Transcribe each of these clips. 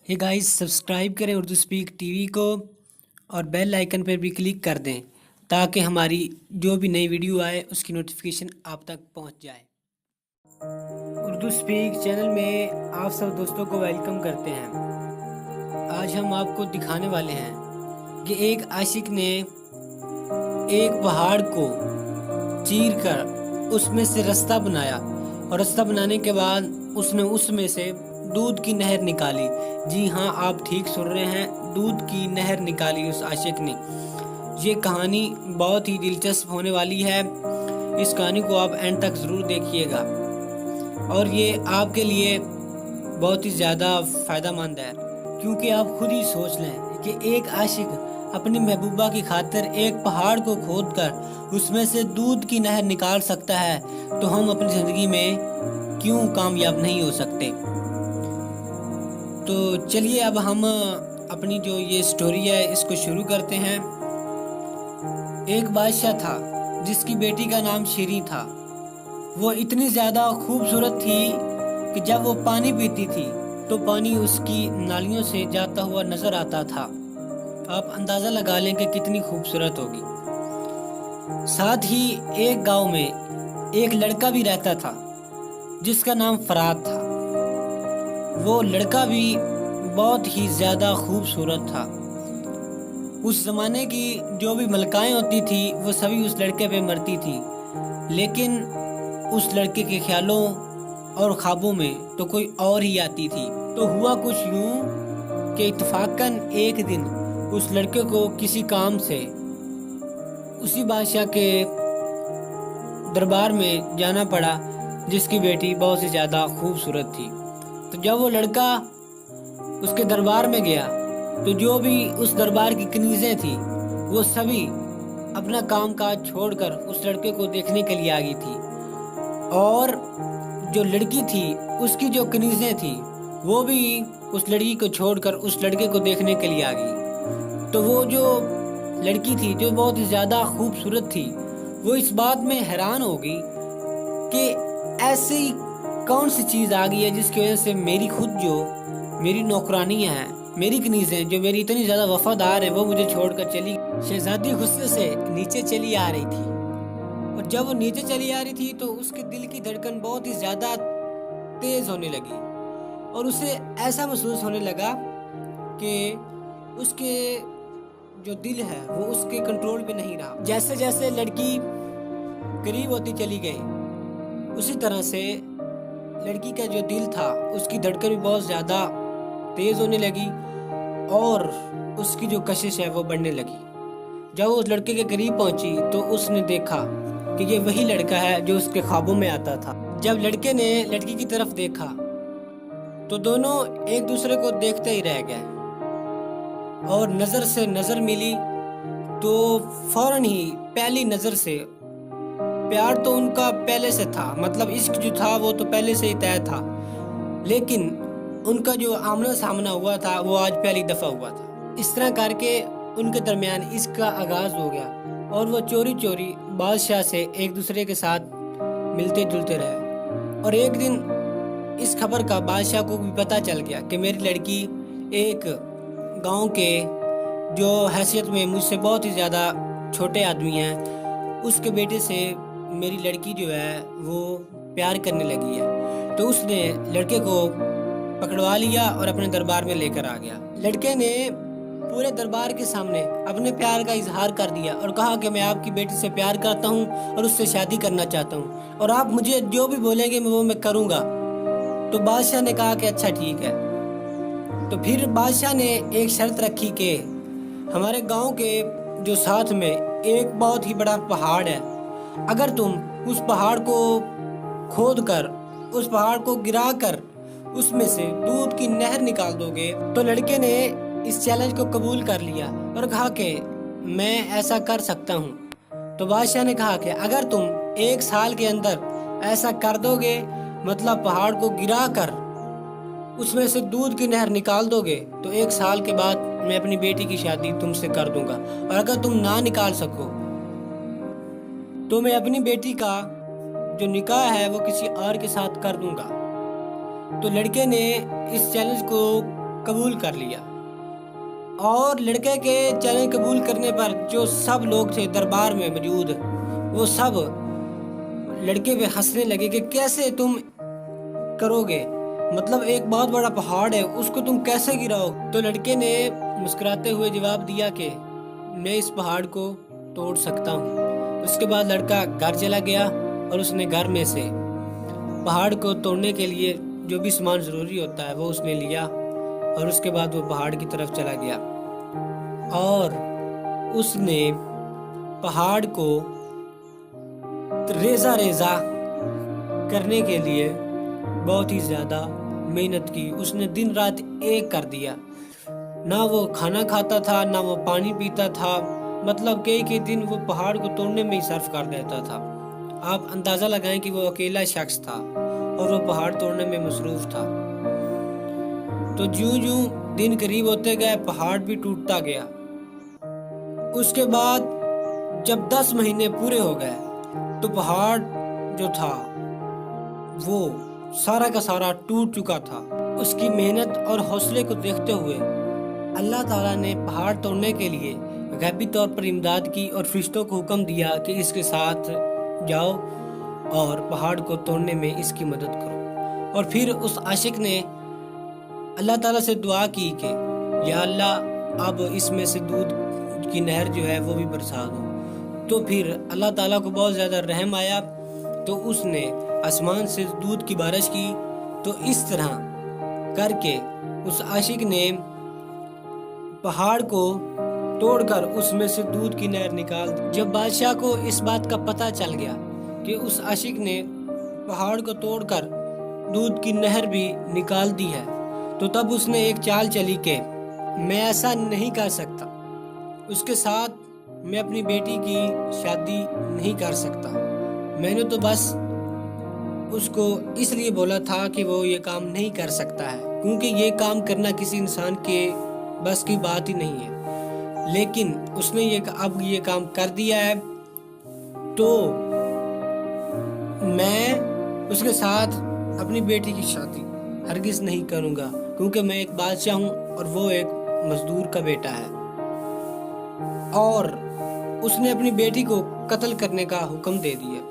Hey guys, subscribe करें Urdu speak TV को और बेल आइकन पर भी क्लिक कर दें ताकि हमारी जो भी नई वीडियो आए उसकी नोटिफिकेशन आप तक पहुंच जाए। उर्दू स्पीक चैनल में आप सब दोस्तों को वेलकम करते हैं। आज हम आपको दिखाने वाले हैं कि एक आशिक ने एक पहाड़ को चीर कर उसमें से रास्ता बनाया और रास्ता बनाने के बाद उसने उसमें से दूध की नहर निकाली। जी हाँ, आप ठीक सुन रहे हैं, दूध की नहर निकाली उस आशिक ने। ये कहानी बहुत ही दिलचस्प होने वाली है, इस कहानी को आप एंड तक ज़रूर देखिएगा और ये आपके लिए बहुत ही ज़्यादा फ़ायदेमंद है, क्योंकि आप खुद ही सोच लें कि एक आशिक अपनी महबूबा की खातिर एक पहाड़ को खोदकर उसमें से दूध की नहर निकाल सकता है, तो हम अपनी ज़िंदगी में क्यों कामयाब नहीं हो सकते। तो चलिए अब हम अपनी जो ये स्टोरी है इसको शुरू करते हैं। एक बादशाह था जिसकी बेटी का नाम शीरीं था। वो इतनी ज़्यादा खूबसूरत थी कि जब वो पानी पीती थी तो पानी उसकी नालियों से जाता हुआ नज़र आता था। आप अंदाज़ा लगा लें कि कितनी खूबसूरत होगी। साथ ही एक गांव में एक लड़का भी रहता था जिसका नाम फराद था। वो लड़का भी बहुत ही ज़्यादा खूबसूरत था। उस ज़माने की जो भी मलकाएं होती थी वो सभी उस लड़के पे मरती थी, लेकिन उस लड़के के ख्यालों और ख्वाबों में तो कोई और ही आती थी। तो हुआ कुछ यूं कि इत्तफाकन एक दिन उस लड़के को किसी काम से उसी बादशाह के दरबार में जाना पड़ा जिसकी बेटी बहुत ही ज़्यादा खूबसूरत थी। तो जब वो लड़का उसके दरबार में गया तो जो भी उस दरबार की कनीज़ें थी वो सभी अपना काम काज छोड़कर उस लड़के को देखने के लिए आ गई थी, और जो लड़की थी उसकी जो कनीज़ें थी वो भी उस लड़की को छोड़कर उस लड़के को देखने के लिए आ गई। तो वो जो लड़की थी जो बहुत ही ज़्यादा खूबसूरत थी वो इस बात में हैरान हो गई कि ऐसी कौन सी चीज़ आ गई है जिसकी वजह से मेरी खुद जो मेरी नौकरानियाँ हैं, मेरी कनीज़ें जो मेरी इतनी ज़्यादा वफादार है, वो मुझे छोड़कर चली। शहजादी गुस्से से नीचे चली आ रही थी, और जब वो नीचे चली आ रही थी तो उसके दिल की धड़कन बहुत ही ज़्यादा तेज़ होने लगी और उसे ऐसा महसूस होने लगा कि उसके जो दिल है वो उसके कंट्रोल पे नहीं रहा। जैसे जैसे लड़की करीब होती चली गई उसी तरह से लड़की का जो दिल था उसकी धड़कन भी बहुत ज़्यादा तेज़ होने लगी और उसकी जो कशिश है वो बढ़ने लगी। जब वो उस लड़के के करीब पहुंची तो उसने देखा कि ये वही लड़का है जो उसके ख्वाबों में आता था। जब लड़के ने लड़की की तरफ देखा तो दोनों एक दूसरे को देखते ही रह गए और नज़र से नज़र मिली तो फौरन ही पहली नज़र से प्यार तो उनका पहले से था, मतलब इश्क जो था वो तो पहले से ही तय था, लेकिन उनका जो आमना सामना हुआ था वो आज पहली दफ़ा हुआ था। इस तरह करके उनके दरमियान इश्क का आगाज़ हो गया और वो चोरी चोरी बादशाह से एक दूसरे के साथ मिलते जुलते रहे। और एक दिन इस खबर का बादशाह को भी पता चल गया कि मेरी लड़की एक गांव के जो हैसियत में मुझसे बहुत ही ज़्यादा छोटे आदमी हैं उसके बेटे से मेरी लड़की जो है वो प्यार करने लगी है। तो उसने लड़के को पकड़वा लिया और अपने दरबार में लेकर आ गया। लड़के ने पूरे दरबार के सामने अपने प्यार का इजहार कर दिया और कहा कि मैं आपकी बेटी से प्यार करता हूँ और उससे शादी करना चाहता हूँ और आप मुझे जो भी बोलेंगे मैं करूँगा। तो बादशाह ने कहा कि अच्छा ठीक है। तो फिर बादशाह ने एक शर्त रखी कि हमारे गांव के जो साथ में एक बहुत ही बड़ा पहाड़ है, अगर तुम उस पहाड़ को खोद कर उस पहाड़ को गिरा कर उसमें से दूध की नहर निकाल दोगे। तो लड़के ने इस चैलेंज को कबूल कर लिया और कहा कि मैं ऐसा कर सकता हूँ। तो बादशाह ने कहा कि अगर तुम 1 साल के अंदर ऐसा कर दोगे, मतलब पहाड़ को गिरा कर उसमें से दूध की नहर निकाल दोगे, तो 1 साल के बाद मैं अपनी बेटी की शादी तुमसे कर दूंगा, और अगर तुम ना निकाल सको तो मैं अपनी बेटी का जो निकाह है वो किसी और के साथ कर दूंगा। तो लड़के ने इस चैलेंज को قبول کر لیا، اور لڑکے کے چیلنج قبول کرنے پر جو سب لوگ تھے دربار میں موجود، وہ سب لڑکے پہ ہنسنے لگے کہ کیسے تم کرو گے، مطلب ایک بہت بڑا پہاڑ ہے اس کو تم کیسے گراؤ؟ تو لڑکے نے مسکراتے ہوئے جواب دیا کہ میں اس پہاڑ کو توڑ سکتا ہوں۔ اس کے بعد لڑکا گھر چلا گیا اور اس نے گھر میں سے پہاڑ کو توڑنے کے لیے جو بھی سامان ضروری ہوتا ہے وہ اس نے لیا، اور اس کے بعد وہ پہاڑ کی طرف چلا گیا اور اس نے پہاڑ کو ریزہ ریزہ کرنے کے لیے بہت ہی زیادہ محنت کی۔ اس نے دن رات ایک کر دیا، نہ وہ کھانا کھاتا تھا نہ وہ پانی پیتا تھا، مطلب کئی دن وہ پہاڑ کو توڑنے میں ہی صرف کر دیتا تھا۔ آپ اندازہ لگائیں کہ وہ اکیلا شخص تھا اور وہ پہاڑ توڑنے میں مصروف تھا۔ تو جوں دن قریب ہوتے گئے پہاڑ بھی ٹوٹتا گیا۔ اس کے بعد جب 10 مہینے پورے ہو گئے تو پہاڑ جو تھا وہ سارا کا سارا ٹوٹ چکا تھا۔ اس کی محنت اور حوصلے کو دیکھتے ہوئے اللہ تعالیٰ نے پہاڑ توڑنے کے لیے غیبی طور پر امداد کی اور فرشتوں کو حکم دیا کہ اس کے ساتھ جاؤ اور پہاڑ کو توڑنے میں اس کی مدد کرو۔ اور پھر اس عاشق نے اللہ تعالیٰ سے دعا کی کہ یا اللہ اب اس میں سے دودھ کی نہر جو ہے وہ بھی برسا دو۔ تو پھر اللہ تعالیٰ کو بہت زیادہ رحم آیا تو اس نے آسمان سے دودھ کی بارش کی۔ تو اس طرح کر کے اس عاشق نے پہاڑ کو توڑ کر اس میں سے دودھ کی نہر نکال دی۔ جب بادشاہ کو اس بات کا پتہ چل گیا کہ اس عاشق نے پہاڑ کو توڑ کر دودھ کی نہر بھی نکال دی ہے، تو تب اس نے ایک چال چلی کہ میں ایسا نہیں کر سکتا، اس کے ساتھ میں اپنی بیٹی کی شادی نہیں کر سکتا۔ میں نے تو بس اس کو اس لیے بولا تھا کہ وہ یہ کام نہیں کر سکتا ہے، کیونکہ یہ کام کرنا کسی انسان کے بس کی بات ہی نہیں ہے، لیکن اس نے اب یہ کام کر دیا ہے تو میں اس کے ساتھ اپنی بیٹی کی شادی ہرگز نہیں کروں گا، کیونکہ میں ایک بادشاہ ہوں اور وہ ایک مزدور کا بیٹا ہے۔ اور اس نے اپنی بیٹی کو قتل کرنے کا حکم دے دیا۔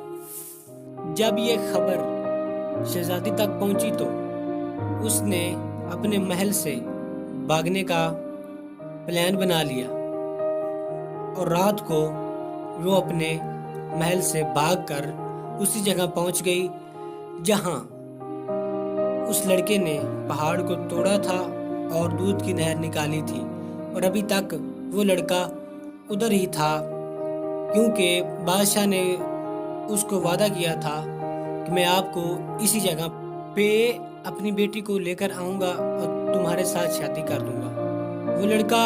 جب یہ خبر شہزادی تک پہنچی تو اس نے اپنے محل سے بھاگنے کا پلان بنا لیا، اور رات کو وہ اپنے محل سے بھاگ کر اسی جگہ پہنچ گئی جہاں اس لڑکے نے پہاڑ کو توڑا تھا اور دودھ کی نہر نکالی تھی، اور ابھی تک وہ لڑکا ادھر ہی تھا، کیونکہ بادشاہ نے اس کو وعدہ کیا تھا کہ میں آپ کو اسی جگہ پہ اپنی بیٹی کو لے کر آؤں گا اور تمہارے ساتھ شادی کر دوں گا۔ وہ لڑکا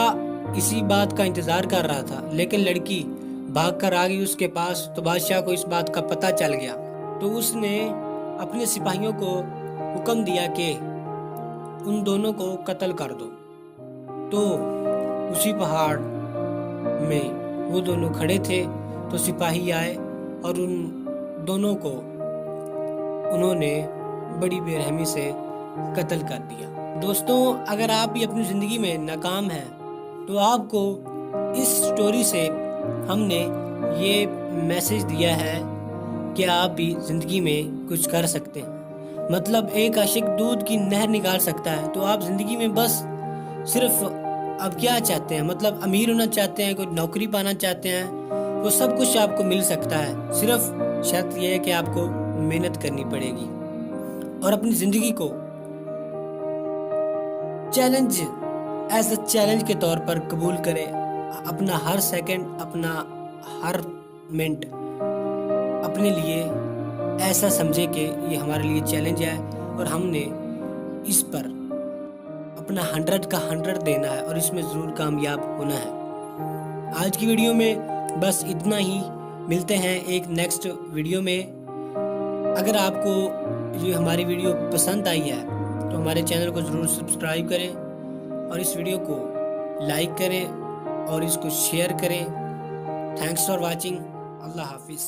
اسی بات کا انتظار کر رہا تھا، لیکن لڑکی بھاگ کر آ گئی اس کے پاس۔ تو بادشاہ کو اس بات کا پتہ چل گیا تو اس نے اپنے سپاہیوں کو حکم دیا کہ ان دونوں کو قتل کر دو۔ تو اسی پہاڑ میں وہ دونوں کھڑے تھے تو سپاہی آئے اور ان دونوں کو انہوں نے بڑی بے رحمی سے قتل کر دیا۔ دوستوں، اگر آپ بھی اپنی زندگی میں ناکام ہیں تو آپ کو اس سٹوری سے ہم نے یہ میسج دیا ہے کہ آپ بھی زندگی میں کچھ کر سکتے ہیں۔ مطلب ایک عاشق دودھ کی نہر نکال سکتا ہے، تو آپ زندگی میں بس صرف اب کیا چاہتے ہیں، مطلب امیر ہونا چاہتے ہیں، کوئی نوکری پانا چاہتے ہیں، وہ سب کچھ آپ کو مل سکتا ہے، صرف شرط یہ ہے کہ آپ کو محنت کرنی پڑے گی اور اپنی زندگی کو چیلنج ایز اے چیلنج کے طور پر قبول کرے۔ اپنا ہر سیکنڈ، اپنا ہر منٹ اپنے لیے ایسا سمجھے کہ یہ ہمارے لیے چیلنج ہے اور ہم نے اس پر اپنا 100 کا 100 دینا ہے اور اس میں ضرور کامیاب ہونا ہے۔ آج کی ویڈیو میں بس اتنا ہی، ملتے ہیں ایک نیکسٹ ویڈیو میں۔ اگر آپ کو یہ ہماری ویڈیو پسند آئی ہے تو ہمارے چینل کو ضرور سبسکرائب کریں اور اس ویڈیو کو لائک کریں اور اس کو شیئر کریں۔ Thanks for watching. اللہ حافظ۔